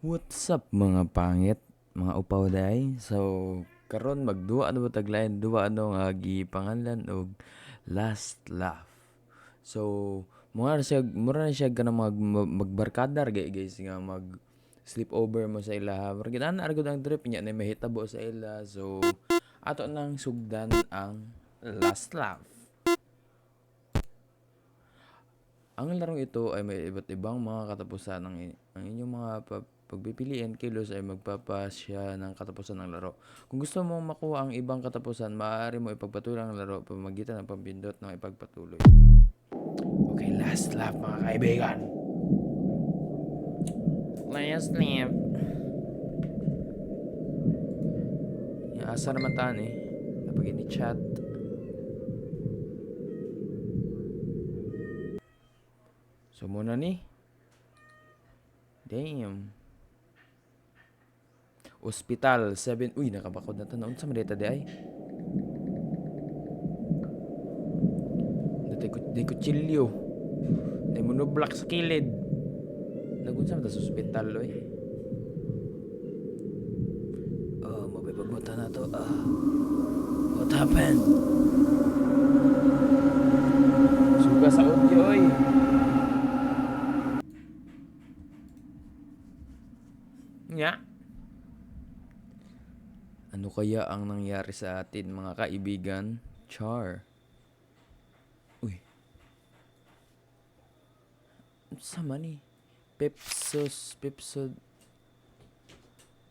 What's up mga pangit, mga upaw day? So, karon magduwa ano ba taglayan? Duwa ano nga gipanganlan og last laugh. So, mura na siya ganang magbarkadar guys nga mag sleepover mo sa ila. Pero ginan argod ang trip niya na mahitabo sa ila. So, ato nang sugdan ang last laugh. Ang larong ito ay may iba't ibang mga katapusan. Ang inyong mga pagpipilian kilos ay magpapasya ng katapusan ng laro. Kung gusto mong makuha ang ibang katapusan, maaari mo ipagpatuloy ang laro pamamagitan ng pampindot ng ipagpatuloy. Okay, last lap mga kaibigan. Last lap. Yung asa naman taan eh. Napag ini-chat. So muna ni. Damn. Hospital 7. Uy, nakabakod na tanong sa malita di ay. Di kutsilyo. Di monoblock sa kilid. Nagunsa man ta sa hospital oy. Oh, mapipagmutan na to. What happened? Suga sa audio oy. Nya. Ano kaya ang nangyari sa atin mga kaibigan? Char. Uy. Sama ni. Pepsod.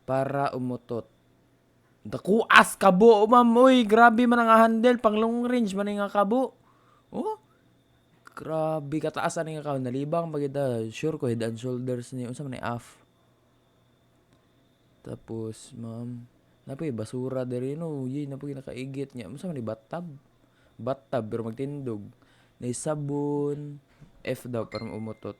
Para umutot. Dakuas kabo, ma'am. Uy, grabe man ang handle. Pang long range man nga kabo. Oh. Grabe kataasan nga kabo. Nalibang maganda. Sure ko, head and shoulders ni. Unsa man ni off. Tapos, ma'am. Napay basura diri no. Yay, napay nakaigit niya. Unsa man ni bathtub? Bathtub pero magtindog. Nay sabon. F daw para umutot.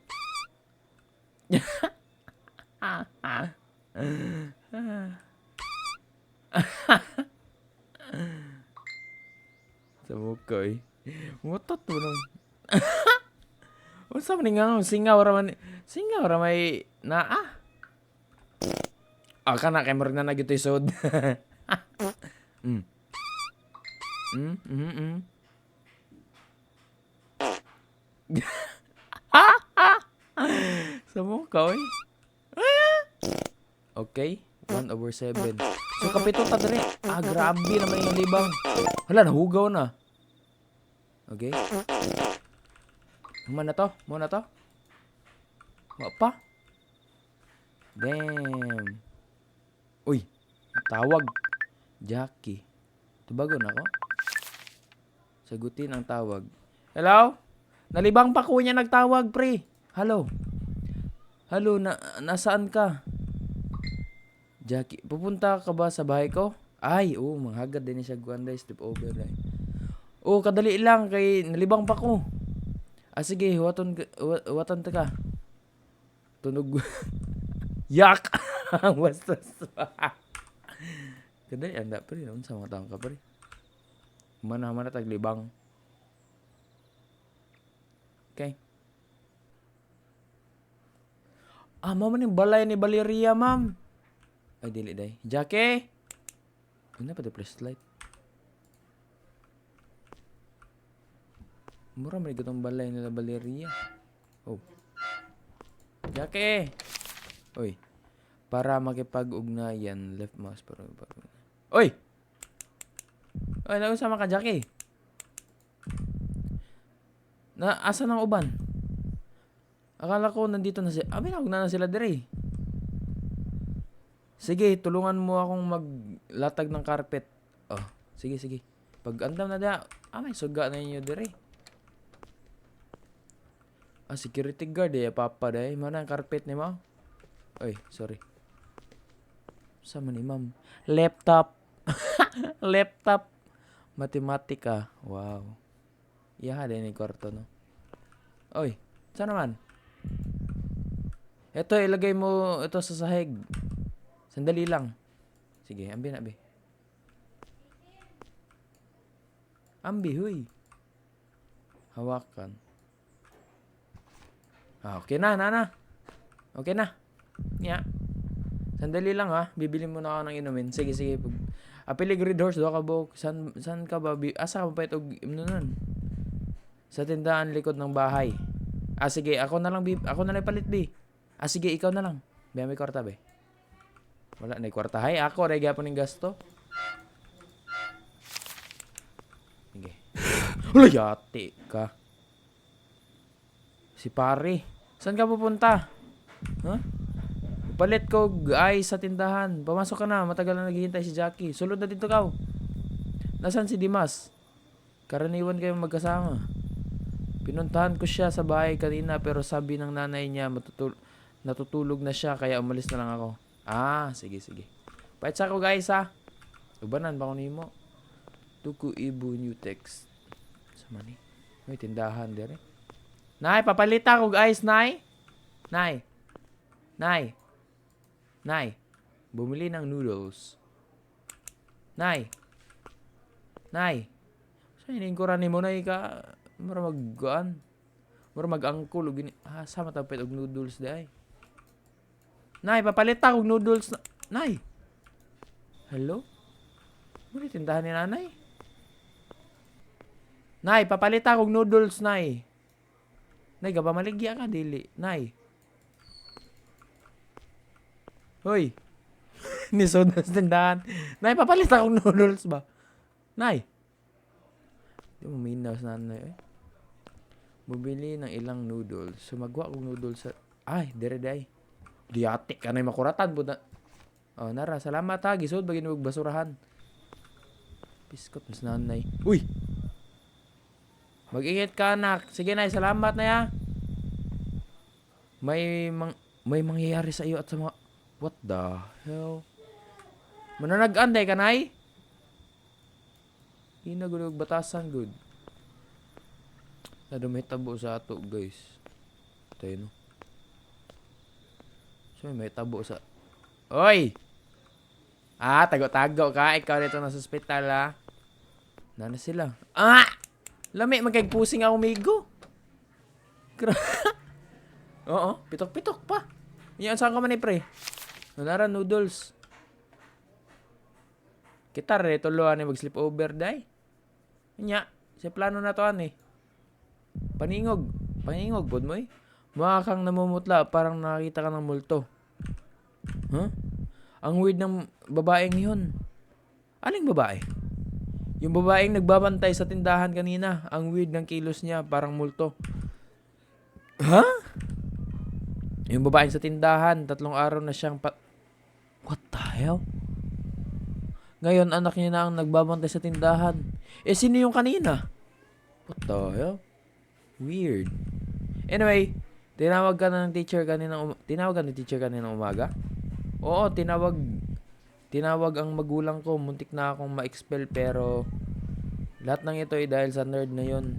Sa mukha eh. Umutot mo nun. Unsa man nga singaw ra man. Singaw ra may naa. Kana kay murag na nagyutoy sod. Mm. Sa mukha oy. Okay, 1/7. So kapito ta diri. Grabe naman yung libang. Hala, nahugaw na. Okay. Muna to. Wapa. Damn. Uy, tawag. Jackie. Tubagon ako. Sagutin ang tawag. Hello? Nalibang pa ko niya nagtawag, pre. Hello? Hello, nasaan ka? Jackie, pupunta ka ba sa bahay ko? Ay, manghagad din siya guanday, sleep over ay. Kadali lang kay nalibang pa ko. Sige, watan ta ka. Tunog. Yak! Bastos. Kadali, anda pa rin. Sa mga taong ka pa rin. Mana taglibang. Okay. Mama ni balay ni Valeria, ma'am. Ay, dili day. Jackie! Ano pa the flashlight? Mura may gutong balay nila Valeria. Jackie! Uy. Para makipag-ugnayan, left mouse para. Uy! Uy, nausama ka, Jackie? Asa ng uban? Akala ko nandito na sila. Binagna na sila dire. Sige, tulungan mo akong maglatag ng carpet. Sige. Pag andam na da, may suga na inyo dire. Security guard papa day. Mana ang carpet ni mo? Oy, sorry. Sama ni ma'am. Laptop. Laptop. Matematika. Wow. Iyaha din ni kwarto, no? Oy, saan naman? Ito, ilagay mo ito sa sahig. Sandali lang. Sige, ambi na, be. Ambi, huy. Hawakan. Okay na. Okay na. Yeah. Sandali lang ha. Bibili muna ako ng inumin. Sige, sige. Apili Red Horse, do ka bo. San ka ba? Asa ka ba ito? Nun? Sa tindahan likod ng bahay. Sige. Ako na lang palit, bi. Sige. Ikaw na lang. Biya may kwarta, be. Wala na kwarta. Hay, ako. Regya po ng gasto. Sige. Wala, yati ka. Si pare. Saan ka pupunta? Huh? Palit ko ay sa tindahan. Pamasok ka na. Matagal na naghihintay si Jackie. Sulod na dito ka. Nasaan si Dimas? Karaniwan kayong magkasama. Pinuntahan ko siya sa bahay kanina pero sabi ng nanay niya natutulog na siya kaya umalis na lang ako. Sige, sige. Pahit sa ako guys ha. Ubanan ba ko nimo? Tuku Ibu New Text. Sa mani? May tindahan dire. Nay, papalita ko guys, Nay. Nay. Nay. Nay. Bumili ng noodles. Nay. Nay. Sa iningkuran mo, Nay, ka. Mura mag-gaan. Mura mag-angkul. Sama tapit og noodles di ay. Nay, papalita og noodles. Nay. Hello? Muna tindahan ni nanay? Nay, papalita og noodles, Nay. Nay, gapamaligya ka, dili. Nay. Hoy. Nisod na sa tindahan. Nay, papalita akong noodles ba? Nay. Di mo minaw sa nanay eh. Bumili ng ilang noodles. Sumagwa kong noodles sa... Ay, dire-day. Diatik ka na'y makuratan. Buda. Nara. Salamat ha. Gisod, bagay na basurahan. Piskot, mas nanay. Uy! Mag-ingat ka, anak. Sige, Nay. Salamat na ya. May mangyayari sa iyo at sa mga... What the hell? Mananag-anday ka, Nay? Hinagulog batasan, good. Nado may tabo sa ato, guys. Tayo, no? So, may tabo sa... Oy! Tago-tago ka. Ikaw dito na sa hospital, ha? Nana sila. Lami, magkagpusing ako, migo. Oo, pitok-pitok pa. Yan, saan ka man pre? Nanara, noodles. Kita rin, tuluan ni mag-sleep over, day. Nya, sa plano na to, Paningog. Paningog, bod mo eh. Mukha kang namumutla, parang nakakita ka ng multo. Huh? Ang weird ng babaeng yun. Aling babae? Yung babaeng nagbabantay sa tindahan kanina. Ang weird ng kilos niya, parang multo. Ha? Yung babaeng sa tindahan, 3 araw na siyang What the hell? Ngayon, anak niya na ang nagbabantay sa tindahan. Sino yung kanina? What the hell? Weird. Anyway, tinawag ka ng teacher kaninang umaga? Oo, tinawag ang magulang ko. Muntik na akong ma-expel pero lahat ng ito ay dahil sa nerd na yon.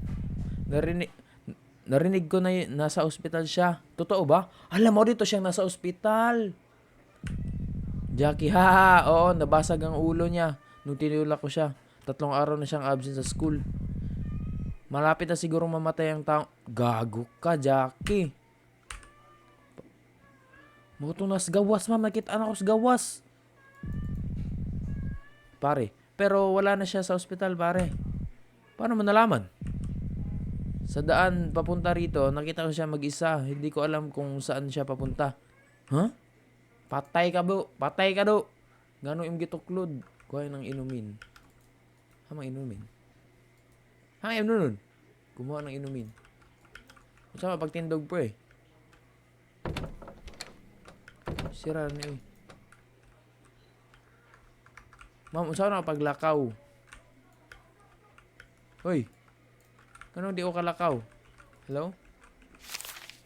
Narinig ko na nasa ospital siya. Totoo ba? Alam mo dito siyang nasa ospital. Jackie, oo, nabasag ang ulo niya nung tinulak ko siya. 3 araw na siyang absent sa school. Malapit na siguro mamatay ang tao. Gago ka, Jackie. Mutong nas gawas, ma'am. Nakita na ko sa gawas. Pare, pero wala na siya sa ospital, pare. Paano mo nalaman? Sa daan papunta rito, nakita ko siya mag-isa. Hindi ko alam kung saan siya papunta. Huh? Patay ka, bro. Patay ka, do. Gano'ng yung gituklod. Kuha ng inumin. Hamang inumin. Hanggang nun. Kumuha ng inumin. Masama pagtindog, pre. Sira na eh. Ma'am, usaw na paglakaw. Hoy. Kanong di ko kalakaw? Hello?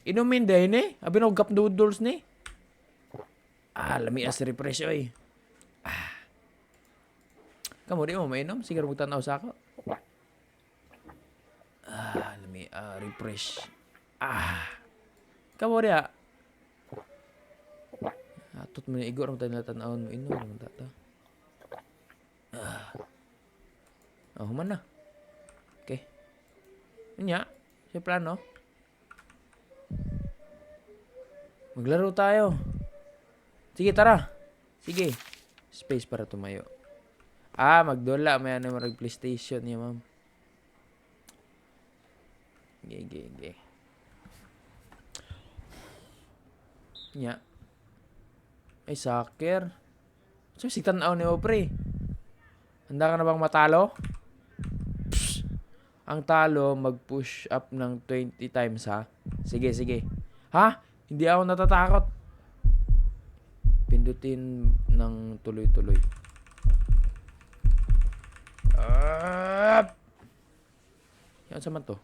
Inumin din eh. Abi na gap noodles ni. Lami as refresh oy. Kamu di mo mainom? Sige magtanaw sa ako. Lami refresh. Kamu di Atot mo na igor ang tanawon mo inom naman tata. Human na. Okay. Nya, si plano. Maglaro tayo. Sige, tara. Sige. Space para tumayo. Ah, magdula. May ano marag PlayStation niya, ma'am. Ge. Nya. Ay, soccer. So, si tanaw ni Opre. Handa ka na bang matalo? Psst. Ang talo, mag-push up ng 20 times, ha? Sige. Ha? Hindi ako natatakot. Pindutin ng tuloy-tuloy. Yan sa man to.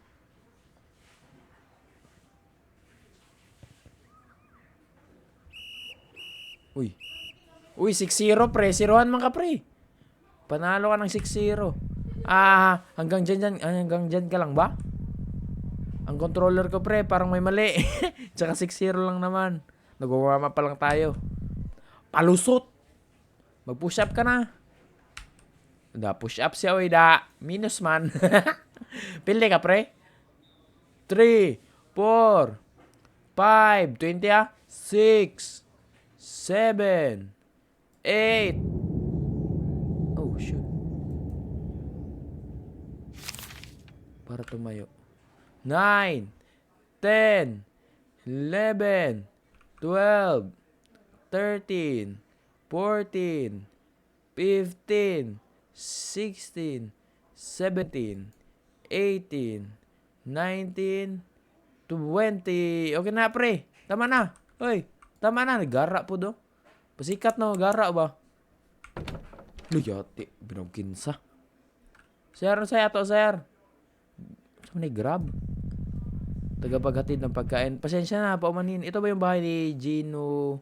Uy, 6-0 pre. Sirohan man ka pre. Panalo ka ng 6-0. Hanggang dyan ka lang ba? Ang controller ko pre, parang may mali. Tsaka 6-0 lang naman. Nag-warm up pa lang tayo. Palusot. Mag-push up ka na. Push up siya, oy da. Minus man. Pili ka pre. 3, 4, 5, 20 6, 7, 8. Oh, shoot. Para tumayo. 9, 10, 11, 12, 13, 14, 15, 16, 17, 18, 19, 20. Okay na, pre. Tama na. Hoy, tama na. Nagara po do. Pasikat na, gara ba? Luyati. Binagkinsa. Sir, saya to, sir. Saan na grab? Tagapaghatid ng pagkain. Pasensya na, paumanin. Ito ba yung bahay ni Ginoo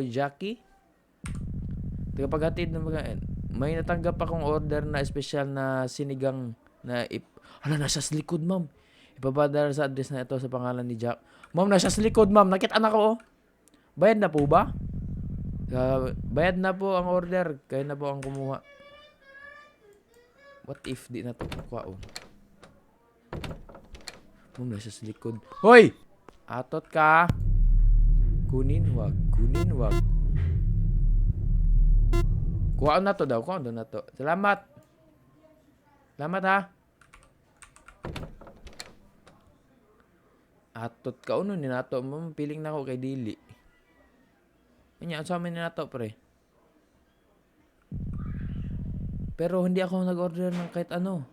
Jackie? Tagapaghatid ng pagkain. May natanggap akong order na espesyal na sinigang na nasa sa likod, ma'am. Ipapadala sa address na ito sa pangalan ni Jack. Ma'am, nasa sa likod, ma'am. Nakita na ko, oh. Bayad na po ba? Bayad na po ang order. Kaya na po ang kumuha. What if di na to kuha, oh. Ma'am, nasa sa likod. Hoy! Atot ka. Kunin, wag. Kuha na to daw. Kuha na to. Salamat. Salamat, ha. Atot ka. Ano ni nato? Ma'am, piling na ako kay Dili. Kanya, sa amin ni nato, pre. Pero hindi ako nag-order ng kahit ano.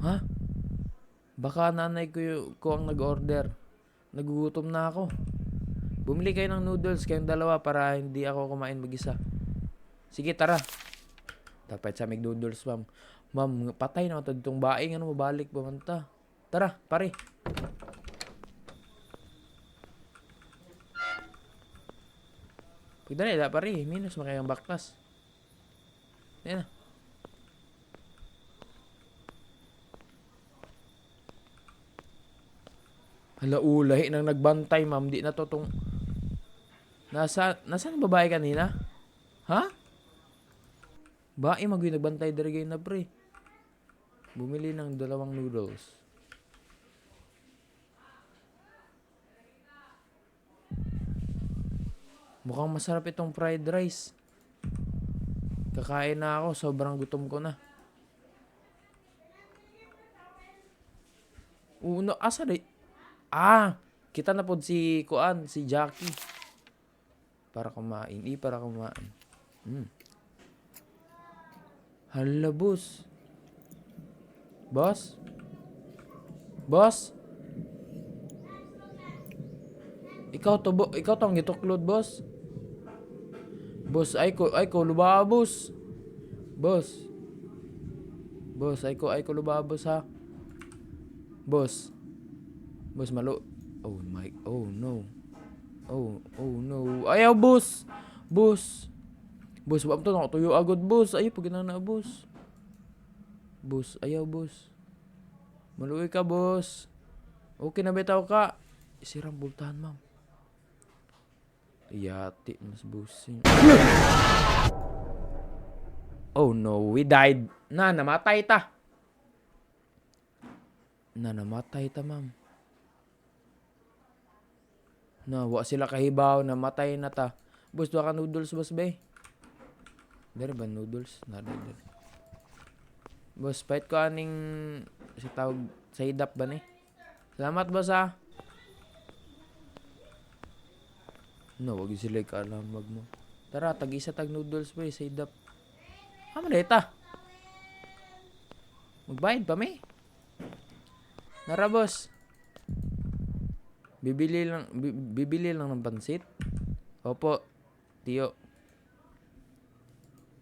Ha? Baka nanay ko ang nag-order. Nagugutom na ako. Bumili kayo ng noodles kayong dalawa para hindi ako kumain mag-isa. Sige, tara. Dapat sa McDonald's, ma'am. Ma'am, patay na ito ditong baing. Ano, mabalik ba man ta? Tara, pare. Pagdali, pare. Minus makayang baklas. Yan na. Hala, ulay nang nagbantay, ma'am. Di na to tong... Nasaan babae kanina? Ha? Bae, magwi nagbantay dirigay na, pre. Bumili ng 2 noodles. Mukhang masarap itong fried rice. Kakain na ako. Sobrang gutom ko na. Asa di? Kita na po si Jackie. Para kumain. Para kumain. Hala, boss. Boss? Ikaw to ang gituklod, boss. Boss, ay ko lubabos. Boss, ay ko lubabos, ha. Boss, oh no. Ayaw, boss. Boss, wag to na tuyo agad, boss. Ayaw pag na, boss. Boss, ayaw, boss. Maluwi ka, boss. Okay na bitaw ka. Isirang bultahan, ma'am. Yati, mas busing. Oh no, we died. Namatay ta, ma'am. Wa sila kahibaw, namatay na ta. Boss, doa ka noodles, boss, be. Dari ba noodles? Nari. Boss, pahit ko aning si tawag sa hidap ba ni? Salamat, boss, ha. No, wag sila ikalamag mo. Tara, tag-isa tag noodles, be, sa hidap. Maleta. Magbayad pa, me. Nara, boss. Bibili lang ng pansit. Opo, tiyo.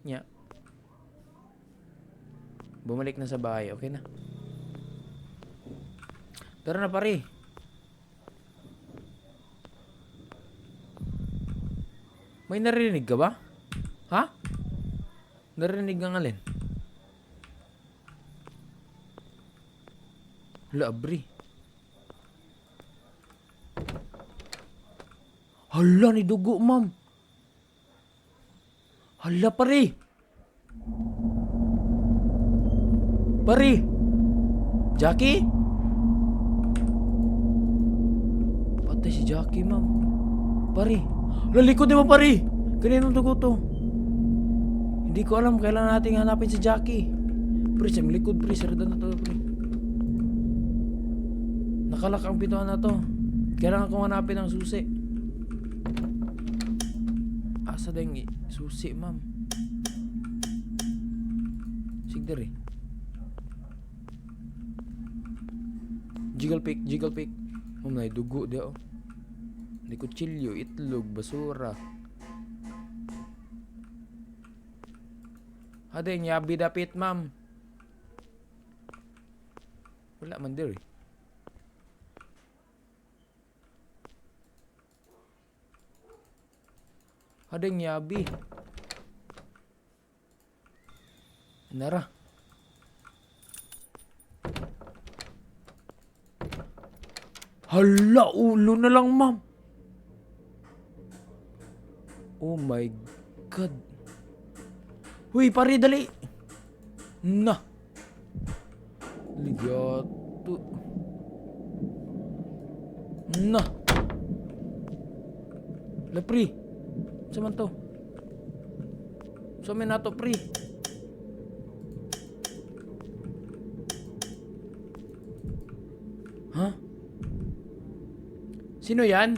Nya. Bumalik na sa bahay, okay na. Tara na, pare. May narinig ka ba? Ha? Narinig kang alin? Hala, abri. Hala, ni dugo, ma'am. Hala, pare. Pare. Jackie? Patay si Jackie, ma'am. Pare. Lalikod di ba, pare? Kaninong dugo to? Hindi ko alam kailan natin hanapin si Jackie. Pre, siyang likod, pre. Sarada na to, pre. Nakalak ang pintuan na to. Kailangan kong hanapin ang susi. Asa dang susi, ma'am? Sigdar eh. Jiggle pick. Ma'am, na dugo di oh. Di kutsilyo, itlog, basura. Hadeng, yabi dapit, ma'am. Wala man dir eh. Hadeng, yabi. Nara. Hala, ulo na lang, ma'am. Oh my God. Huy, pare, dali. Na. Ligato. Na. Lepri. Saman to. Samin na to, pri. Ha? Sino yan?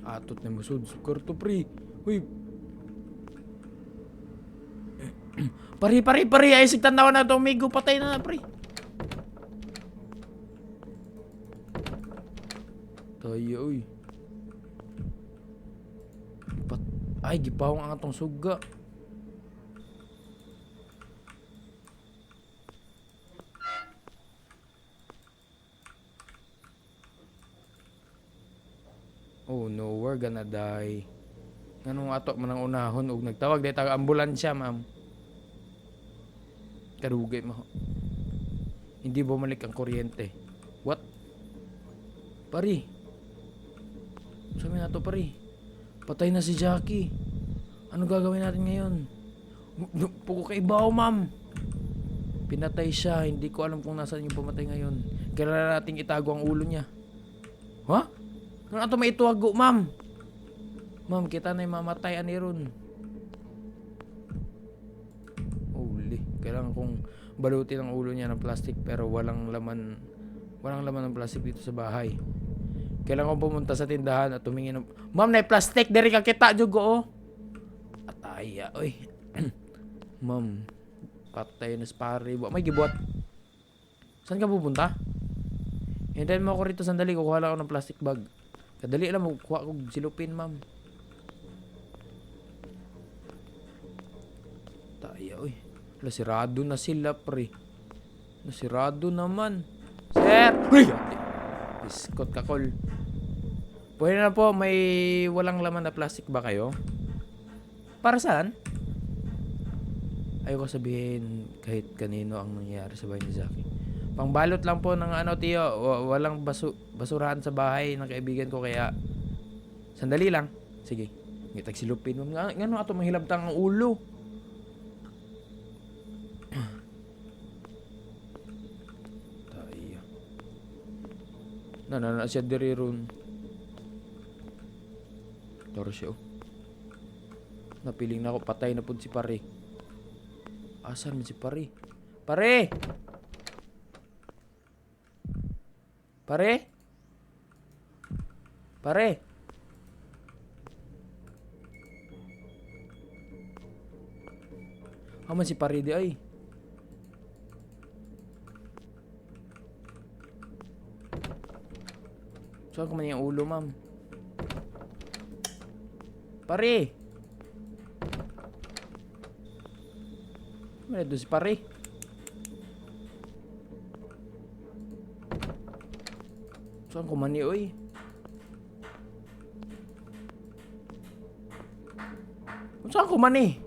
Atot na masud. Sukar to, pri. Huy. Pari. Ay, sigtanaw na to. Migo, patay na, pri. Tayo, uy. Ay, gipawang ang atong suga. Oh no, we're gonna die. Nganong ato man ang unahon og nagtawag day tag ambulansya, ma'am. Karugay mo. Hindi bumalik ang kuryente. What? Pari. Sabi na to, pari. Patay na si Jackie. Ano gagawin natin ngayon? Puko kay Bao, ma'am. Pinatay siya. Hindi ko alam kung nasaan yung pumatay ngayon. Kailangan nating itago ang ulo niya. Ha? Kung ato may ituwago, ma'am. Ma'am, kita na yung mamatay ani ron. Holy. Kailangan kong balutin ang ulo niya ng plastic pero walang laman ng plastic dito sa bahay. Kailangan ko pumunta sa tindahan at tumingin ng... Ma'am, na plastic. Dari ka kita, jugo, oh. Ataya, oy. Ma'am, patay na spari. May gibuhat. Saan ka pupunta? Hintayin mo ako rito sandali. Kukuha lang ako ng plastic bag. Kadali lang, kukuha ko silupin, ma'am. Ataya, oy. Nasirado na sila, pre. Nasirado naman. Sir! Uy! Biskot kakol. Pwede na po, may walang laman na plastic ba kayo? Para saan? Ayoko sabihin kahit kanino ang nangyayari sa bahay ni Zaki. Pangbalot lang po ng ano, tiyo. Walang basurahan sa bahay ng kaibigan ko kaya sandali lang. Sige. Ngitag silupin mo. Ngano ato mahilabtang ang ulo? Na siya diri ron. Toro siya, oh. Napiling na ako, patay na po si pare. Asan man si pare? Pare! Pare? Pare? Aman si pare di ay. Saan ko man yung ulo, ma'am? Pare! Ano doon si pare? Saan ko man oy? Saan ko man eh?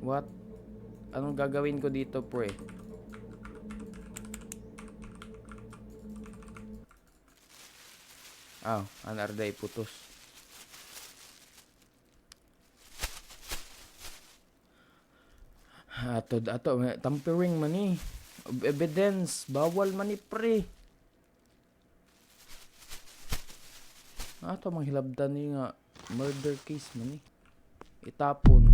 What? Anong gagawin ko dito, pre? Anarday putos. Ato, tampering man eh. Evidence, bawal man eh, pre. Ato, manghilabdan ni nga murder case man eh. Itapon.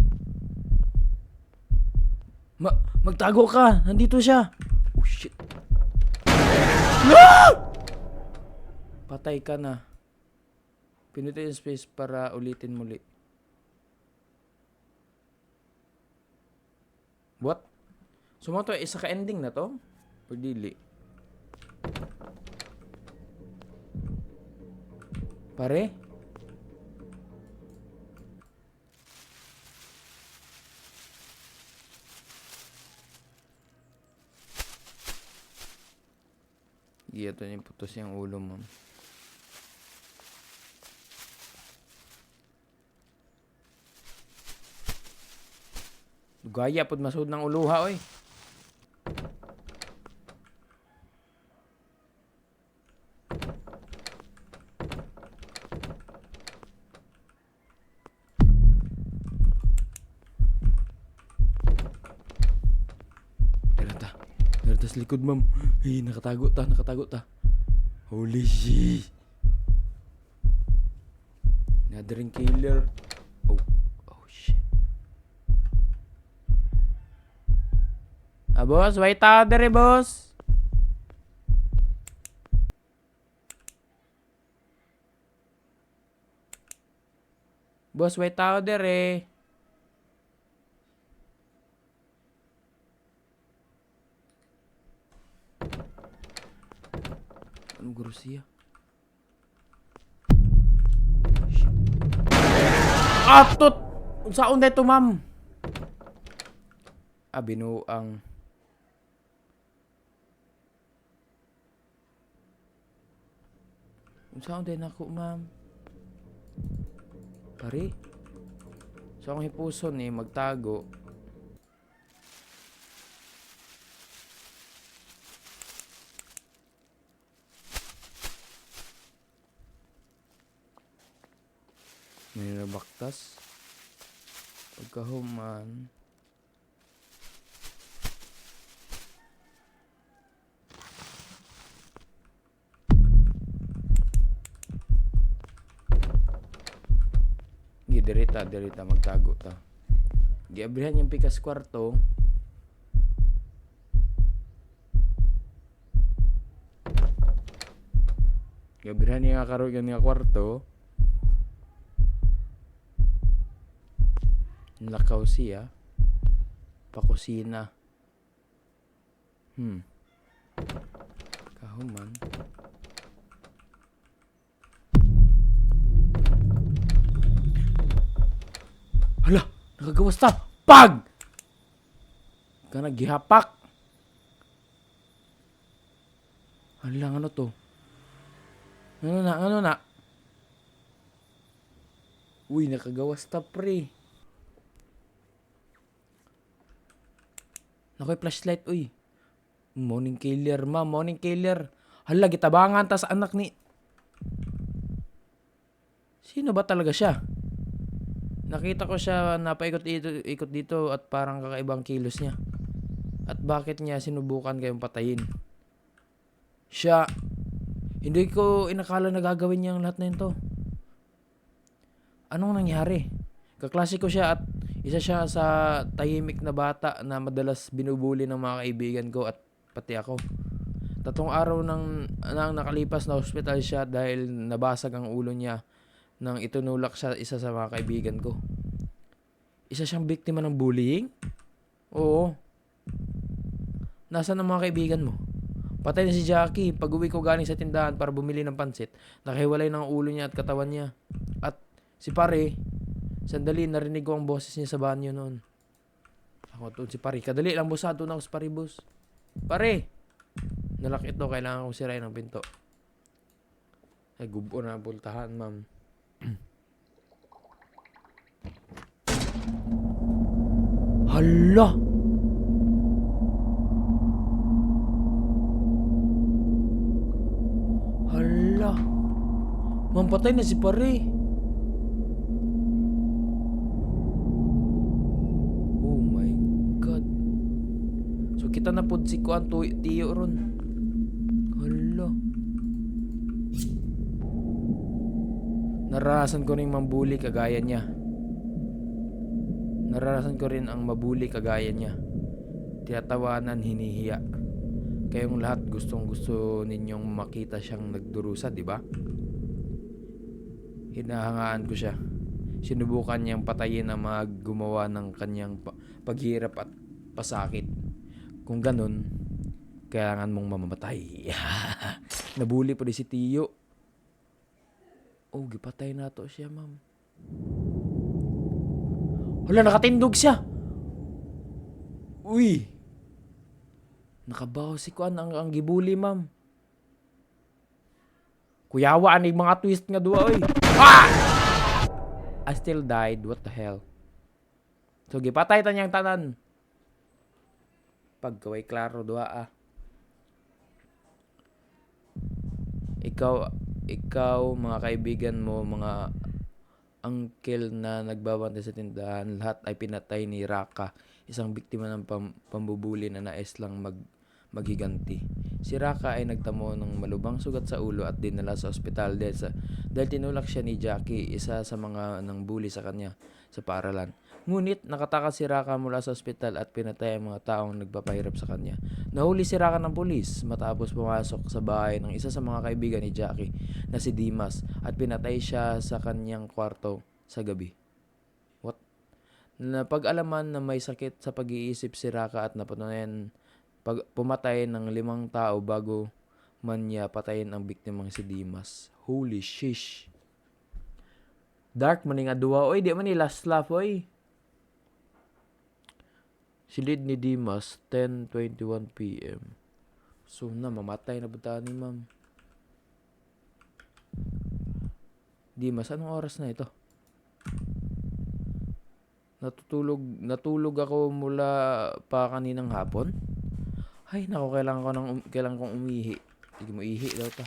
Magtago ka! Nandito siya! Oh shit! No! Patay ka na. Pinutin yung space para ulitin muli. What? So mo to, isa ka ending na to? Or dili? Pare? Ito yung putos yung ulo, ma'am. Gaya pod masud ng uluha, oy. Derta sa likod, ma'am. Ay, nakatago ta. Holy shit. Another killer. Oh shit. Boss, wait out dere, boss. Boss, wait out dere. Anong guru siya? Atot! Unsaon dito, ma'am? Binuang. Unsaon din ako, ma'am? Pare? So akong hipuson eh, magtago. May nabaktas. Pagkahuman. Dirita magtago ta. Giabrihan yung pikas kwarto. Giabrihan yung karon nga kwarto. Nakaw siya. Pakusina. Kahuman. Hala! Nakagawas ta! Pag! Ka naghihapak. Hala, ano to? Ano na? Uy, nakagawas ta, pre. Nakoy flashlight, uy. Morning killer, ma'am. Morning killer. Hala, gitabangan ta sa anak ni... Sino ba talaga siya? Nakita ko siya napaikot dito at parang kakaibang kilos niya. At bakit niya sinubukan kayong patayin? Siya. Hindi ko inakala na gagawin niya ang lahat na ito. Anong nangyari? Kaklase ko siya at isa siya sa tahimik na bata na madalas binubuli ng mga kaibigan ko at pati ako. 3 araw nang nakalipas na hospital siya dahil nabasag ang ulo niya nang itunulak siya isa sa mga kaibigan ko. Isa siyang biktima ng bullying? Oo. Nasaan ang mga kaibigan mo? Patay na si Jackie. Pag-uwi ko galing sa tindahan para bumili ng pansit, nakahiwalay ng ulo niya at katawan niya. At si pare, sandali, narinig ko ang boses niya sa banyo noon. Ako to, si pare. Kadali lang, busado na ako sa pare, boss. Pare! Nalakit to, kailangan kong sirain ang pinto. Ay, gubo na bultahan, ma'am. Hala! Hala! Ma'am, patay na si pare. Oh my God. So, kita na po si Kuan Tiyo ron. Hala. Naranasan ko rin mambuli kagaya niya. Naranasan ko rin ang mabuli kagaya niya. Tinatawanan, hinihiya. Kayong lahat gustong gusto ninyong makita siyang nagdurusa, di ba? Hinahangaan ko siya. Sinubukan niyang patayin ang mga gumawa ng kanyang paghirap at pasakit. Kung ganun, kailangan mong mamamatay. Nabuli pa rin si Tiyo. Oh, gipatay na to siya, ma'am. Hala, nakatindog siya. Uy. Nakabaw si Kuan ang gibuli, ma'am. Kuyawa, aning mga twist nga duwa, oy. Ah! I still died. What the hell? So, gipatay ta niyang tanan. Pagkaway klaro duwa, ah. Ikaw, mga kaibigan mo, mga uncle na nagbabantay sa tindahan, lahat ay pinatay ni Raka, isang biktima ng pambubuli na nais lang maghiganti. Si Raka ay nagtamo ng malubang sugat sa ulo at dinala sa ospital dahil tinulak siya ni Jackie, isa sa mga nang bully sa kanya sa paaralan. Ngunit nakatakas si Raka mula sa ospital at pinatay ang mga taong nagpapahirap sa kanya. Nahuli si Raka ng pulis matapos pumasok sa bahay ng isa sa mga kaibigan ni Jackie na si Dimas at pinatay siya sa kanyang kwarto sa gabi. What? Napag-alaman na may sakit sa pag-iisip si Raka at napatunayan pumatay ng 5 tao bago man niya patayin ang biktimang si Dimas. Holy shish. Dark man nga duwa. Oy, di man ni last laugh, oy. Silid ni Dimas, 10:21 p.m. So na, mamatay na ba ni ma'am? Dimas, anong oras na ito? Natulog ako mula pa kaninang hapon? Ay, nako, kailangan kong umihi. Sige mo, ihi daw ta.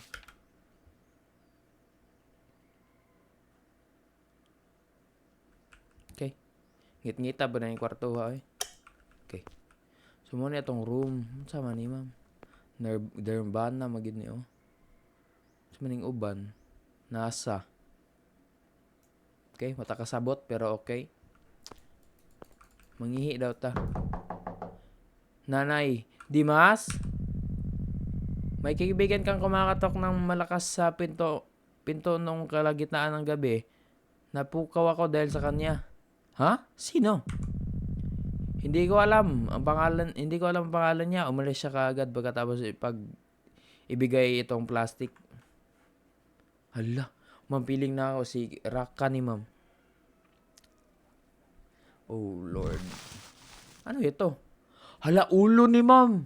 Okay. Ngit-ngita ba na yung kwarto, ha, eh? Okay. So, muna itong room. Sama ni ma'am. Nirvana magid ni, oh. So, maning uban. Nasa. Okay, matakasabot, pero okay. Mangihi daw ta. Nanay, Dimas? May kaibigan kang kumakatok ng malakas sa pinto nung kalagitnaan ng gabi. Napukaw ako dahil sa kanya. Ha? Sino? Hindi ko alam ang pangalan niya. Umalis siya kaagad pagkatapos ibigay itong plastic. Hala, mampiling na ako si Raka ni ma'am. Oh Lord. Ano ito? Hala, ulo ni ma'am.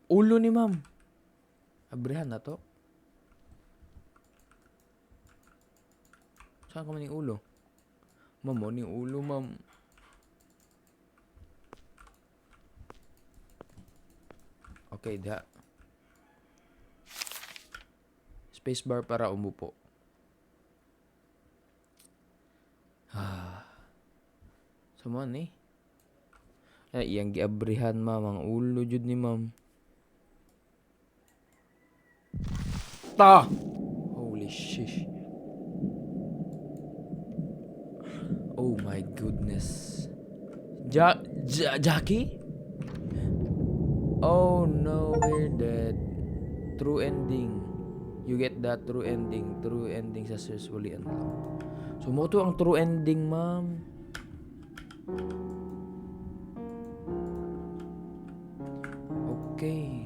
Ulo ni ma'am. Abrihan na to. Saan ka man yung ulo? Ma'am, ano yung ulo, ma'am? Okay, diha. Spacebar para umupo. Saman eh. Ay, iyang giabrihan, ma'am. Ang ulo jud ni ma'am. Ta! Holy shish. Oh my goodness. Jackie? Oh no, we're dead. True ending. You get that true ending. True ending successfully unlocked. So mo to ang true ending, ma'am. Okay.